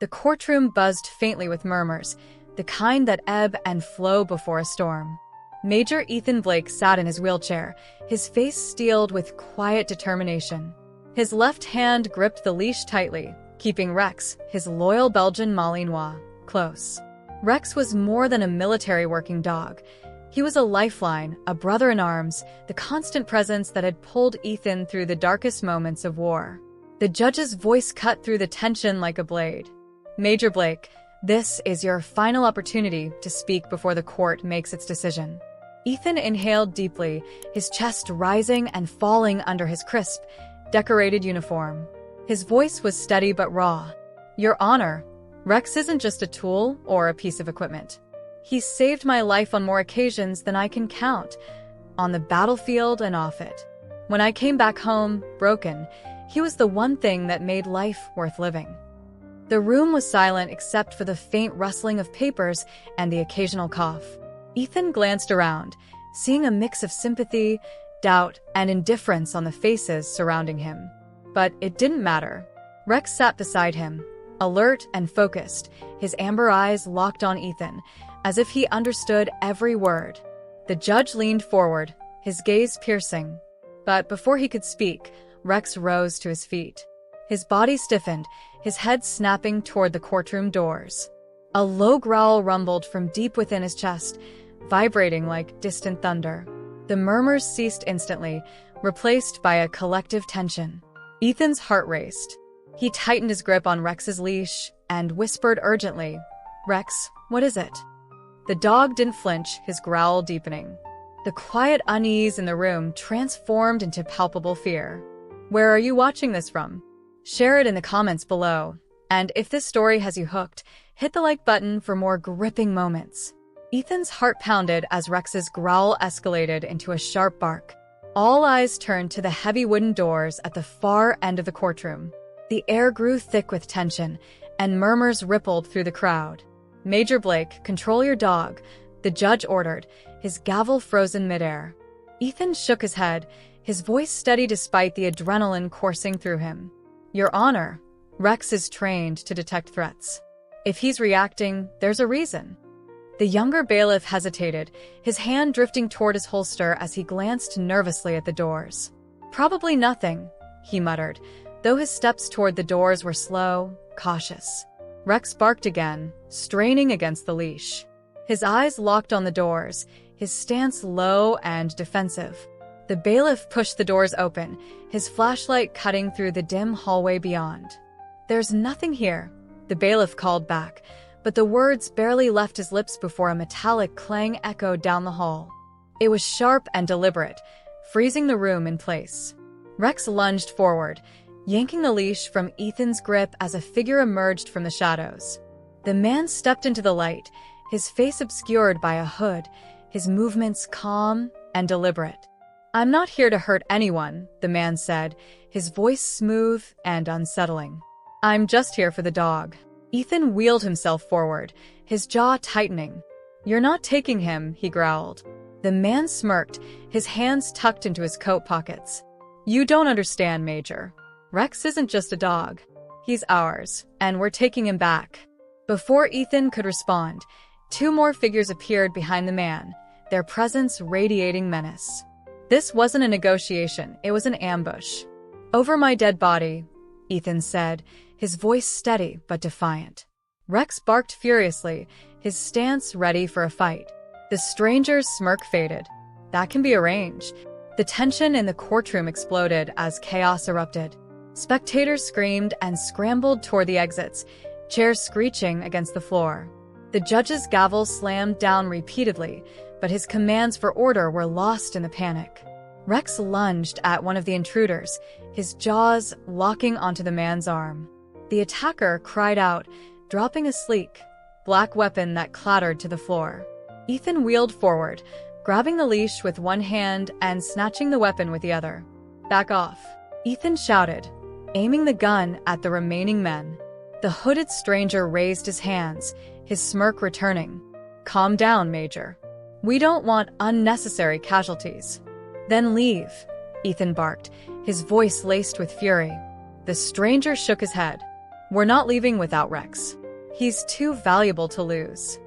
The courtroom buzzed faintly with murmurs, the kind that ebb and flow before a storm. Major Ethan Blake sat in his wheelchair, his face steeled with quiet determination. His left hand gripped the leash tightly, keeping Rex, his loyal Belgian Malinois, close. Rex was more than a military working dog. He was a lifeline, a brother in arms, the constant presence that had pulled Ethan through the darkest moments of war. The judge's voice cut through the tension like a blade. "Major Blake, this is your final opportunity to speak before the court makes its decision." Ethan inhaled deeply, his chest rising and falling under his crisp, decorated uniform. His voice was steady but raw. "Your Honor, Rex isn't just a tool or a piece of equipment. He's saved my life on more occasions than I can count, on the battlefield and off it. When I came back home, broken, he was the one thing that made life worth living." The room was silent except for the faint rustling of papers and the occasional cough. Ethan glanced around, seeing a mix of sympathy, doubt, and indifference on the faces surrounding him. But it didn't matter. Rex sat beside him, alert and focused, his amber eyes locked on Ethan, as if he understood every word. The judge leaned forward, his gaze piercing. But before he could speak, Rex rose to his feet. His body stiffened, his head snapping toward the courtroom doors. A low growl rumbled from deep within his chest, vibrating like distant thunder. The murmurs ceased instantly, replaced by a collective tension. Ethan's heart raced. He tightened his grip on Rex's leash and whispered urgently, "Rex, what is it?" The dog didn't flinch, his growl deepening. The quiet unease in the room transformed into palpable fear. Where are you watching this from? Share it in the comments below. And if this story has you hooked, hit the like button for more gripping moments. Ethan's heart pounded as Rex's growl escalated into a sharp bark. All eyes turned to the heavy wooden doors at the far end of the courtroom. The air grew thick with tension, and murmurs rippled through the crowd. "Major Blake, control your dog," the judge ordered, his gavel frozen midair. Ethan shook his head, his voice steady despite the adrenaline coursing through him. "Your Honor, Rex is trained to detect threats. If he's reacting, there's a reason." The younger bailiff hesitated, his hand drifting toward his holster as he glanced nervously at the doors. "Probably nothing," he muttered, though his steps toward the doors were slow, cautious. Rex barked again, straining against the leash. His eyes locked on the doors, his stance low and defensive. The bailiff pushed the doors open, his flashlight cutting through the dim hallway beyond. "There's nothing here," the bailiff called back, but the words barely left his lips before a metallic clang echoed down the hall. It was sharp and deliberate, freezing the room in place. Rex lunged forward, yanking the leash from Ethan's grip as a figure emerged from the shadows. The man stepped into the light, his face obscured by a hood, his movements calm and deliberate. "I'm not here to hurt anyone," the man said, his voice smooth and unsettling. "I'm just here for the dog." Ethan wheeled himself forward, his jaw tightening. "You're not taking him," he growled. The man smirked, his hands tucked into his coat pockets. "You don't understand, Major. Rex isn't just a dog. He's ours, and we're taking him back." Before Ethan could respond, two more figures appeared behind the man, their presence radiating menace. This wasn't a negotiation, it was an ambush. "Over my dead body," Ethan said, his voice steady but defiant. Rex barked furiously, his stance ready for a fight. The stranger's smirk faded. "That can be arranged." The tension in the courtroom exploded as chaos erupted. Spectators screamed and scrambled toward the exits, chairs screeching against the floor. The judge's gavel slammed down repeatedly, but his commands for order were lost in the panic. Rex lunged at one of the intruders, his jaws locking onto the man's arm. The attacker cried out, dropping a sleek, black weapon that clattered to the floor. Ethan wheeled forward, grabbing the leash with one hand and snatching the weapon with the other. "Back off," Ethan shouted, aiming the gun at the remaining men. The hooded stranger raised his hands, his smirk returning. "Calm down, Major. We don't want unnecessary casualties." "Then leave," Ethan barked, his voice laced with fury. The stranger shook his head. We're not leaving without Rex. He's too valuable to lose.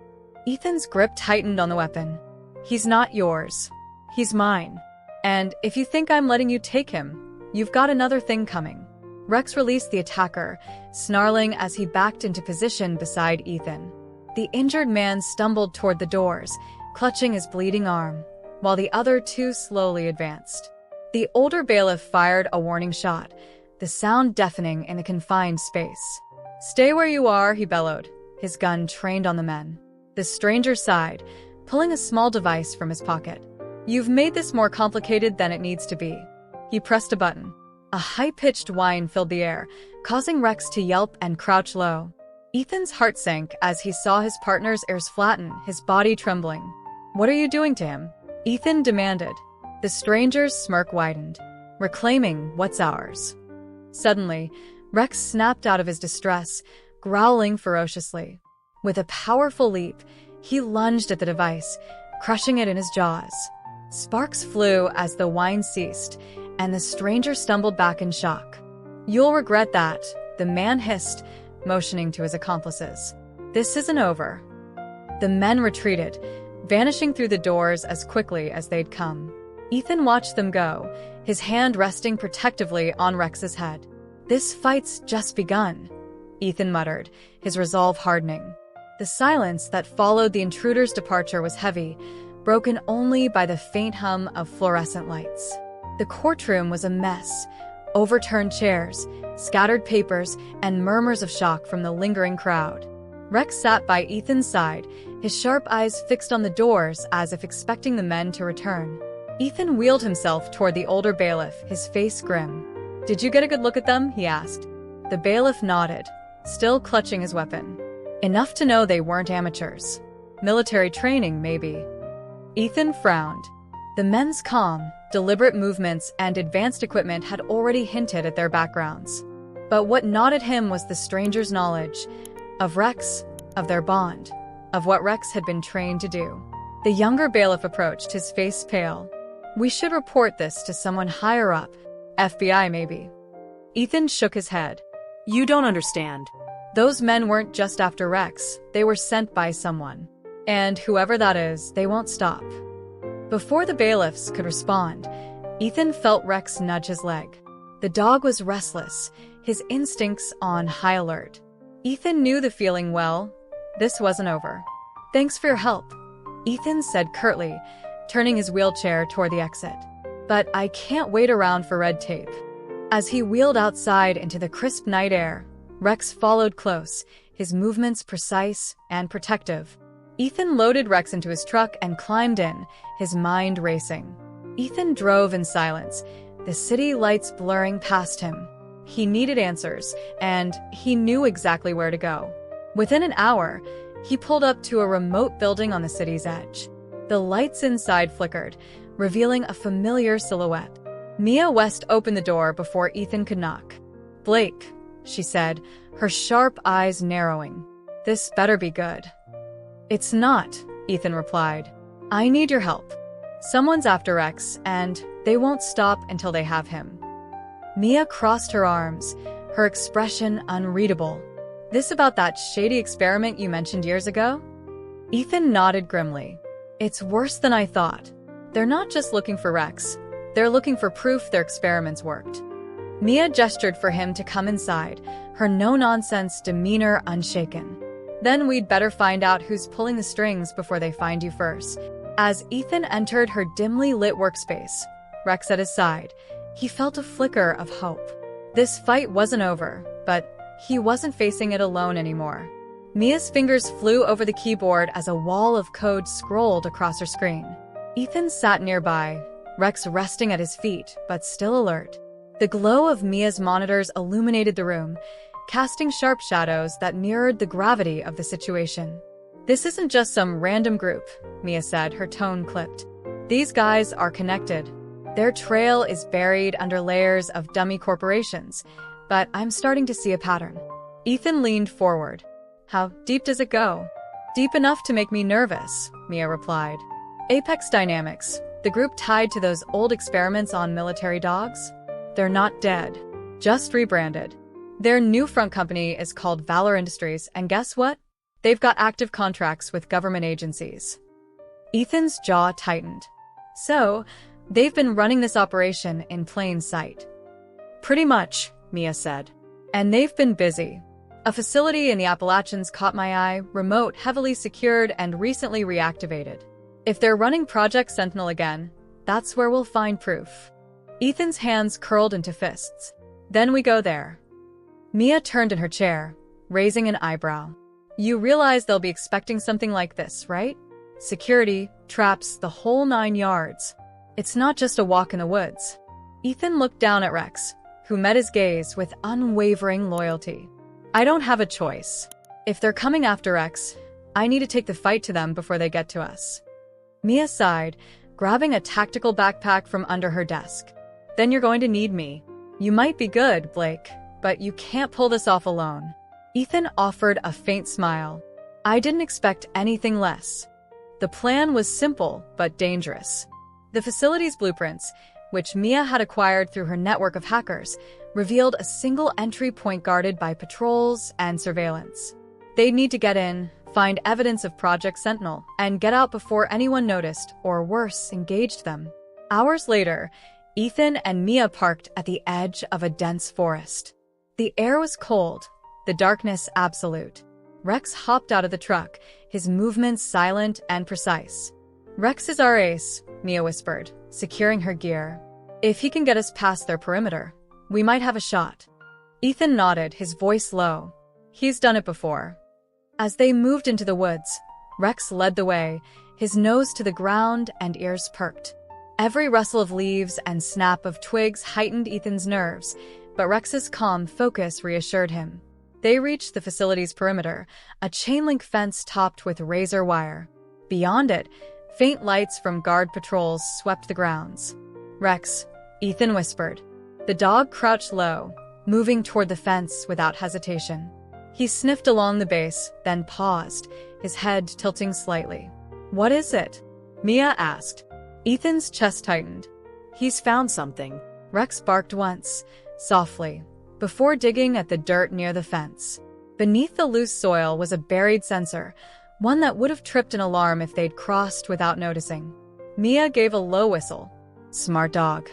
Ethan's grip tightened on the weapon. He's not yours. He's mine. And if you think I'm letting you take him, you've got another thing coming. Rex released the attacker, snarling as he backed into position beside Ethan. The injured man stumbled toward the doors, clutching his bleeding arm, while the other two slowly advanced. The older bailiff fired a warning shot, the sound deafening in the confined space. "Stay where you are," he bellowed, his gun trained on the men. The stranger sighed, pulling a small device from his pocket. "You've made this more complicated than it needs to be." He pressed a button. A high-pitched whine filled the air, causing Rex to yelp and crouch low. Ethan's heart sank as he saw his partner's ears flatten, his body trembling. "What are you doing to him?" Ethan demanded. The stranger's smirk widened. "Reclaiming what's ours." Suddenly, Rex snapped out of his distress, growling ferociously. With a powerful leap, he lunged at the device, crushing it in his jaws. Sparks flew as the whine ceased, and the stranger stumbled back in shock. "You'll regret that," the man hissed, motioning to his accomplices. "This isn't over." The men retreated, vanishing through the doors as quickly as they'd come. Ethan watched them go, his hand resting protectively on Rex's head. "This fight's just begun," Ethan muttered, his resolve hardening. The silence that followed the intruder's departure was heavy, broken only by the faint hum of fluorescent lights. The courtroom was a mess. Overturned chairs, scattered papers, and murmurs of shock from the lingering crowd. Rex sat by Ethan's side, his sharp eyes fixed on the doors as if expecting the men to return. Ethan wheeled himself toward the older bailiff, his face grim. "Did you get a good look at them?" he asked. The bailiff nodded, still clutching his weapon. "Enough to know they weren't amateurs. Military training, maybe." Ethan frowned. The men's calm, deliberate movements and advanced equipment had already hinted at their backgrounds. But what gnawed him was the stranger's knowledge of Rex, of their bond, of what Rex had been trained to do. The younger bailiff approached, his face pale. "We should report this to someone higher up. FBI, maybe." Ethan shook his head. "You don't understand. Those men weren't just after Rex, they were sent by someone. And whoever that is, they won't stop." Before the bailiffs could respond, Ethan felt Rex nudge his leg. The dog was restless, his instincts on high alert. Ethan knew the feeling well. This wasn't over. "Thanks for your help," Ethan said curtly, turning his wheelchair toward the exit. "But I can't wait around for red tape." As he wheeled outside into the crisp night air, Rex followed close, his movements precise and protective. Ethan loaded Rex into his truck and climbed in, his mind racing. Ethan drove in silence, the city lights blurring past him. He needed answers, and he knew exactly where to go. Within an hour, he pulled up to a remote building on the city's edge. The lights inside flickered, revealing a familiar silhouette. Mia West opened the door before Ethan could knock. "Blake," she said, her sharp eyes narrowing. "This better be good." "It's not," Ethan replied. "I need your help. Someone's after Rex, and they won't stop until they have him." Mia crossed her arms, her expression unreadable. "This about that shady experiment you mentioned years ago?" Ethan nodded grimly. "It's worse than I thought. They're not just looking for Rex. They're looking for proof their experiments worked." Mia gestured for him to come inside, her no-nonsense demeanor unshaken. "Then we'd better find out who's pulling the strings before they find you first." As Ethan entered her dimly lit workspace, Rex at his side, he felt a flicker of hope. This fight wasn't over, but he wasn't facing it alone anymore. Mia's fingers flew over the keyboard as a wall of code scrolled across her screen. Ethan sat nearby, Rex resting at his feet, but still alert. The glow of Mia's monitors illuminated the room, casting sharp shadows that mirrored the gravity of the situation. "This isn't just some random group," Mia said, her tone clipped. "These guys are connected. Their trail is buried under layers of dummy corporations, but I'm starting to see a pattern." Ethan leaned forward. "How deep does it go?" "Deep enough to make me nervous," Mia replied. "Apex Dynamics, the group tied to those old experiments on military dogs? They're not dead, just rebranded. Their new front company is called Valor Industries, and guess what? They've got active contracts with government agencies. Ethan's jaw tightened. So, they've been running this operation in plain sight. Pretty much, Mia said. And they've been busy. A facility in the Appalachians caught my eye, remote, heavily secured, and recently reactivated. If they're running Project Sentinel again, that's where we'll find proof. Ethan's hands curled into fists. Then we go there. Mia turned in her chair, raising an eyebrow. You realize they'll be expecting something like this, right? Security, traps, the whole 9 yards. It's not just a walk in the woods. Ethan looked down at Rex, who met his gaze with unwavering loyalty. I don't have a choice. If they're coming after Rex, I need to take the fight to them before they get to us. Mia sighed, grabbing a tactical backpack from under her desk. Then you're going to need me. You might be good, Blake, but you can't pull this off alone. Ethan offered a faint smile. I didn't expect anything less. The plan was simple but dangerous. The facility's blueprints, which Mia had acquired through her network of hackers, revealed a single entry point guarded by patrols and surveillance. They'd need to get in, find evidence of Project Sentinel, and get out before anyone noticed, or worse, engaged them. Hours later, Ethan and Mia parked at the edge of a dense forest. The air was cold, the darkness absolute. Rex hopped out of the truck, his movements silent and precise. Rex is our ace, Mia whispered, securing her gear. If he can get us past their perimeter, we might have a shot. Ethan nodded, his voice low. He's done it before. As they moved into the woods, Rex led the way, his nose to the ground and ears perked. Every rustle of leaves and snap of twigs heightened Ethan's nerves, but Rex's calm focus reassured him. They reached the facility's perimeter, a chain-link fence topped with razor wire. Beyond it, faint lights from guard patrols swept the grounds. Rex, Ethan whispered. The dog crouched low, moving toward the fence without hesitation. He sniffed along the base, then paused, his head tilting slightly. What is it? Mia asked. Ethan's chest tightened. He's found something. Rex barked once, softly, before digging at the dirt near the fence. Beneath the loose soil was a buried sensor, one that would have tripped an alarm if they'd crossed without noticing. Mia gave a low whistle. Smart dog.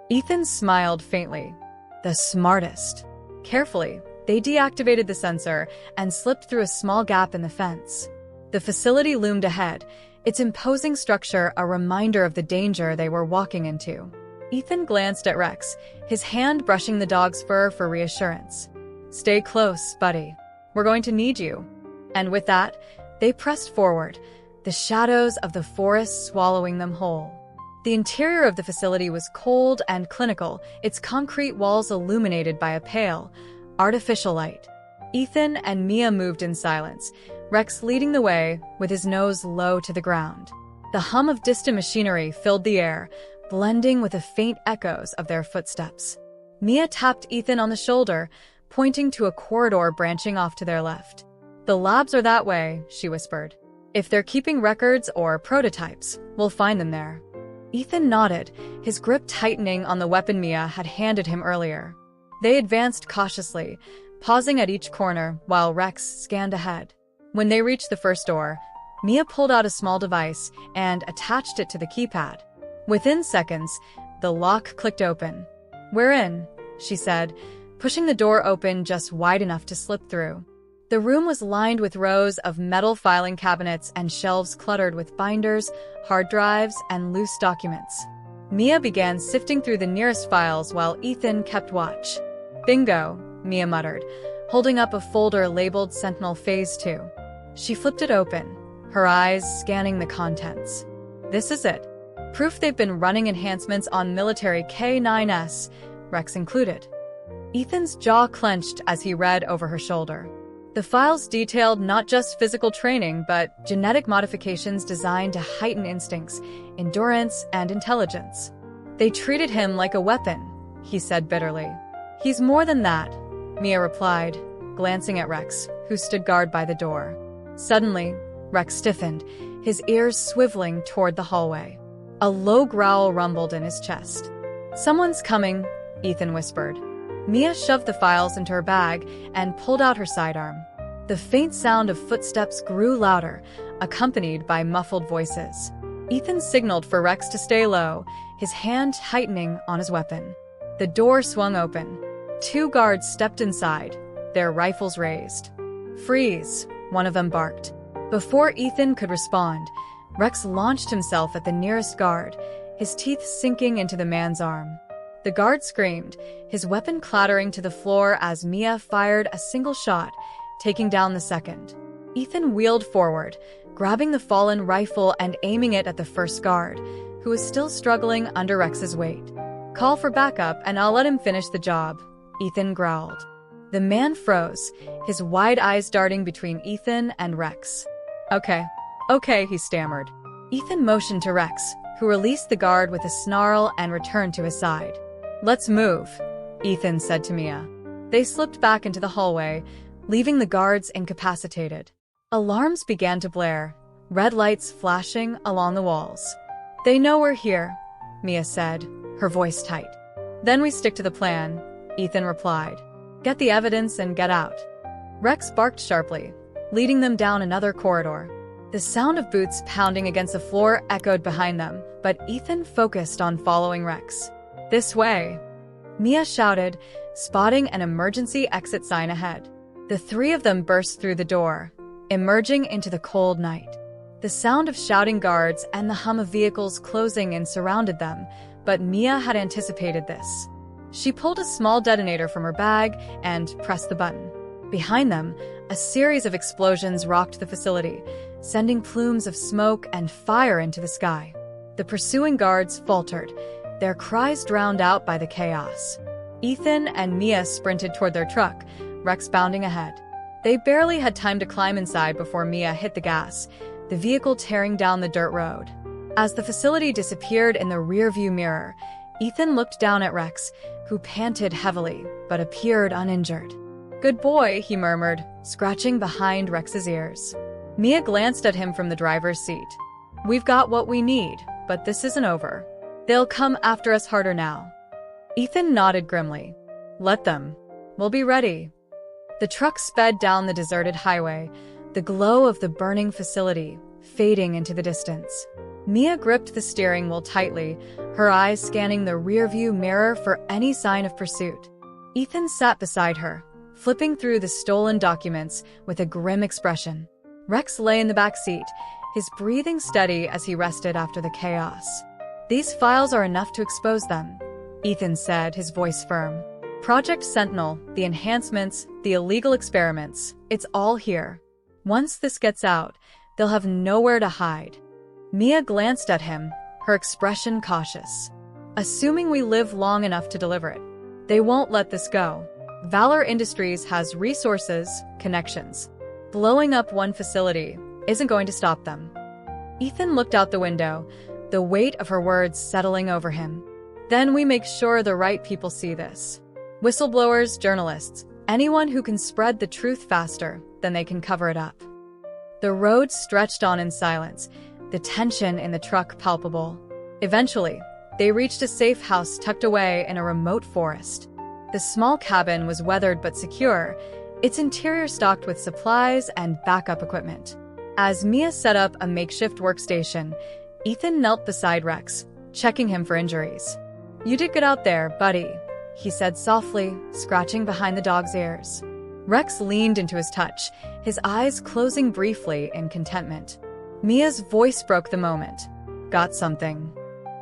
Ethan smiled faintly. The smartest. Carefully, they deactivated the sensor and slipped through a small gap in the fence. The facility loomed ahead, its imposing structure a reminder of the danger they were walking into. Ethan glanced at Rex, his hand brushing the dog's fur for reassurance. Stay close, buddy. We're going to need you. And with that, they pressed forward, the shadows of the forest swallowing them whole. The interior of the facility was cold and clinical, its concrete walls illuminated by a pale, artificial light. Ethan and Mia moved in silence, Rex leading the way with his nose low to the ground. The hum of distant machinery filled the air, blending with the faint echoes of their footsteps. Mia tapped Ethan on the shoulder, pointing to a corridor branching off to their left. The labs are that way, she whispered. If they're keeping records or prototypes, we'll find them there. Ethan nodded, his grip tightening on the weapon Mia had handed him earlier. They advanced cautiously, pausing at each corner while Rex scanned ahead. When they reached the first door, Mia pulled out a small device and attached it to the keypad. Within seconds, the lock clicked open. We're in, she said, pushing the door open just wide enough to slip through. The room was lined with rows of metal filing cabinets and shelves cluttered with binders, hard drives, and loose documents. Mia began sifting through the nearest files while Ethan kept watch. Bingo, Mia muttered, holding up a folder labeled Sentinel Phase 2. She flipped it open, her eyes scanning the contents. This is it. Proof they've been running enhancements on military K9S, Rex included. Ethan's jaw clenched as he read over her shoulder. The files detailed not just physical training, but genetic modifications designed to heighten instincts, endurance, and intelligence. They treated him like a weapon, he said bitterly. He's more than that, Mia replied, glancing at Rex, who stood guard by the door. Suddenly, Rex stiffened, his ears swiveling toward the hallway. A low growl rumbled in his chest. Someone's coming, Ethan whispered. Mia shoved the files into her bag and pulled out her sidearm. The faint sound of footsteps grew louder, accompanied by muffled voices. Ethan signaled for Rex to stay low, his hand tightening on his weapon. The door swung open. 2 guards stepped inside, their rifles raised. "Freeze," one of them barked. Before Ethan could respond, Rex launched himself at the nearest guard, his teeth sinking into the man's arm. The guard screamed, his weapon clattering to the floor as Mia fired a single shot, taking down the second. Ethan wheeled forward, grabbing the fallen rifle and aiming it at the first guard, who was still struggling under Rex's weight. "Call for backup and I'll let him finish the job," Ethan growled. The man froze, his wide eyes darting between Ethan and Rex. Okay, he stammered. Ethan motioned to Rex, who released the guard with a snarl and returned to his side. "Let's move," Ethan said to Mia. They slipped back into the hallway, leaving the guards incapacitated. Alarms began to blare, red lights flashing along the walls. "They know we're here," Mia said, her voice tight. "Then we stick to the plan," Ethan replied. "Get the evidence and get out." Rex barked sharply, leading them down another corridor. The sound of boots pounding against the floor echoed behind them, but Ethan focused on following Rex. "This way," Mia shouted, spotting an emergency exit sign ahead. The 3 of them burst through the door, emerging into the cold night. The sound of shouting guards and the hum of vehicles closing in surrounded them, but Mia had anticipated this. She pulled a small detonator from her bag and pressed the button. Behind them, a series of explosions rocked the facility, sending plumes of smoke and fire into the sky. The pursuing guards faltered, their cries drowned out by the chaos. Ethan and Mia sprinted toward their truck, Rex bounding ahead. They barely had time to climb inside before Mia hit the gas, the vehicle tearing down the dirt road. As the facility disappeared in the rearview mirror, Ethan looked down at Rex, who panted heavily but appeared uninjured. "Good boy," he murmured, scratching behind Rex's ears. Mia glanced at him from the driver's seat. "We've got what we need, but this isn't over. They'll come after us harder now." Ethan nodded grimly. "Let them. We'll be ready." The truck sped down the deserted highway, the glow of the burning facility fading into the distance. Mia gripped the steering wheel tightly, her eyes scanning the rearview mirror for any sign of pursuit. Ethan sat beside her, flipping through the stolen documents with a grim expression. Rex lay in the back seat, his breathing steady as he rested after the chaos. "These files are enough to expose them," Ethan said, his voice firm. "Project Sentinel, the enhancements, the illegal experiments, it's all here. Once this gets out, they'll have nowhere to hide." Mia glanced at him, her expression cautious. "Assuming we live long enough to deliver it. They won't let this go. Valor Industries has resources, connections. Blowing up one facility isn't going to stop them." Ethan looked out the window, the weight of her words settling over him. "Then we make sure the right people see this. Whistleblowers, journalists, anyone who can spread the truth faster than they can cover it up." The road stretched on in silence, the tension in the truck palpable. Eventually, they reached a safe house tucked away in a remote forest. The small cabin was weathered but secure, its interior stocked with supplies and backup equipment. As Mia set up a makeshift workstation, Ethan knelt beside Rex, checking him for injuries. "You did good out there, buddy," he said softly, scratching behind the dog's ears. Rex leaned into his touch, his eyes closing briefly in contentment. Mia's voice broke the moment. "Got something?"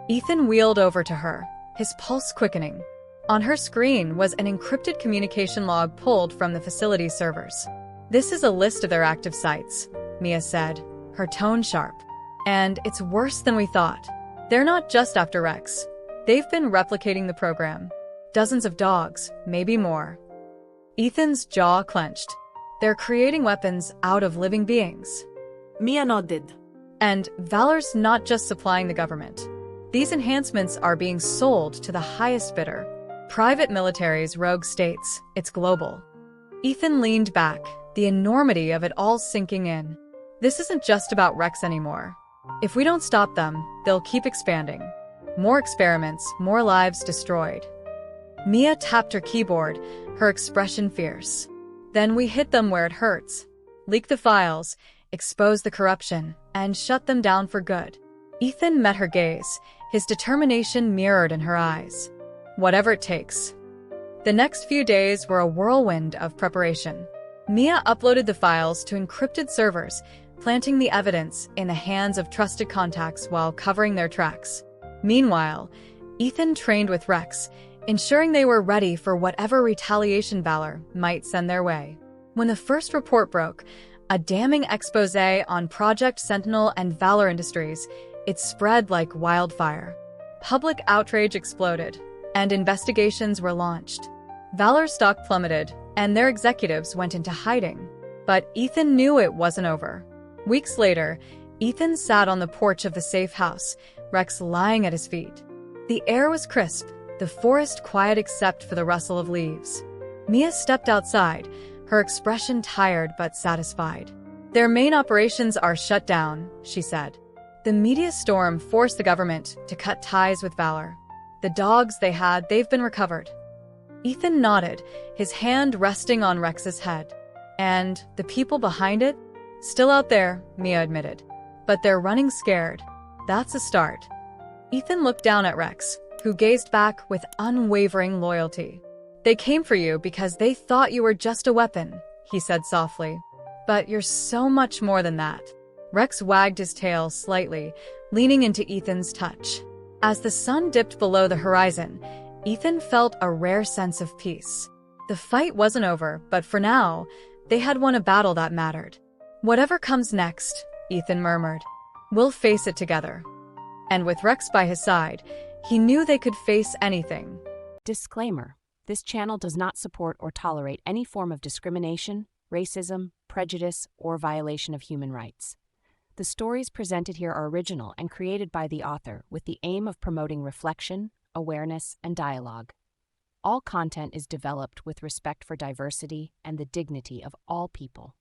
Ethan wheeled over to her, his pulse quickening. On her screen was an encrypted communication log pulled from the facility servers. "This is a list of their active sites," Mia said, her tone sharp. "And it's worse than we thought. They're not just after Rex. They've been replicating the program. Dozens of dogs, maybe more." Ethan's jaw clenched. "They're creating weapons out of living beings." Mia nodded. "And Valor's not just supplying the government. These enhancements are being sold to the highest bidder. Private militaries, rogue states, it's global." Ethan leaned back, the enormity of it all sinking in. "This isn't just about Rex anymore. If we don't stop them, they'll keep expanding. More experiments, more lives destroyed." Mia tapped her keyboard, her expression fierce. Then we hit them where it hurts. Leak the files, expose the corruption, and shut them down for good. Ethan met her gaze, his determination mirrored in her eyes. Whatever it takes. The next few days were a whirlwind of preparation. Mia uploaded the files to encrypted servers, planting the evidence in the hands of trusted contacts while covering their tracks. Meanwhile, Ethan trained with Rex, ensuring they were ready for whatever retaliation Valor might send their way. When the first report broke, a damning expose on Project Sentinel and Valor Industries, it spread like wildfire. Public outrage exploded, and investigations were launched. Valor's stock plummeted, and their executives went into hiding. But Ethan knew it wasn't over. Weeks later, Ethan sat on the porch of the safe house, Rex lying at his feet. The air was crisp, the forest quiet except for the rustle of leaves. Mia stepped outside, her expression tired but satisfied. Their main operations are shut down, she said. The media storm forced the government to cut ties with Valor. The dogs they've been recovered. Ethan nodded, his hand resting on Rex's head. And the people behind it? Still out there, Mia admitted. But they're running scared. That's a start. Ethan looked down at Rex, who gazed back with unwavering loyalty. They came for you because they thought you were just a weapon, he said softly. But you're so much more than that. Rex wagged his tail slightly, leaning into Ethan's touch. As the sun dipped below the horizon, Ethan felt a rare sense of peace. The fight wasn't over, but for now, they had won a battle that mattered. Whatever comes next, Ethan murmured, we'll face it together. And with Rex by his side, he knew they could face anything. Disclaimer: this channel does not support or tolerate any form of discrimination, racism, prejudice, or violation of human rights. The stories presented here are original and created by the author with the aim of promoting reflection, awareness, and dialogue. All content is developed with respect for diversity and the dignity of all people.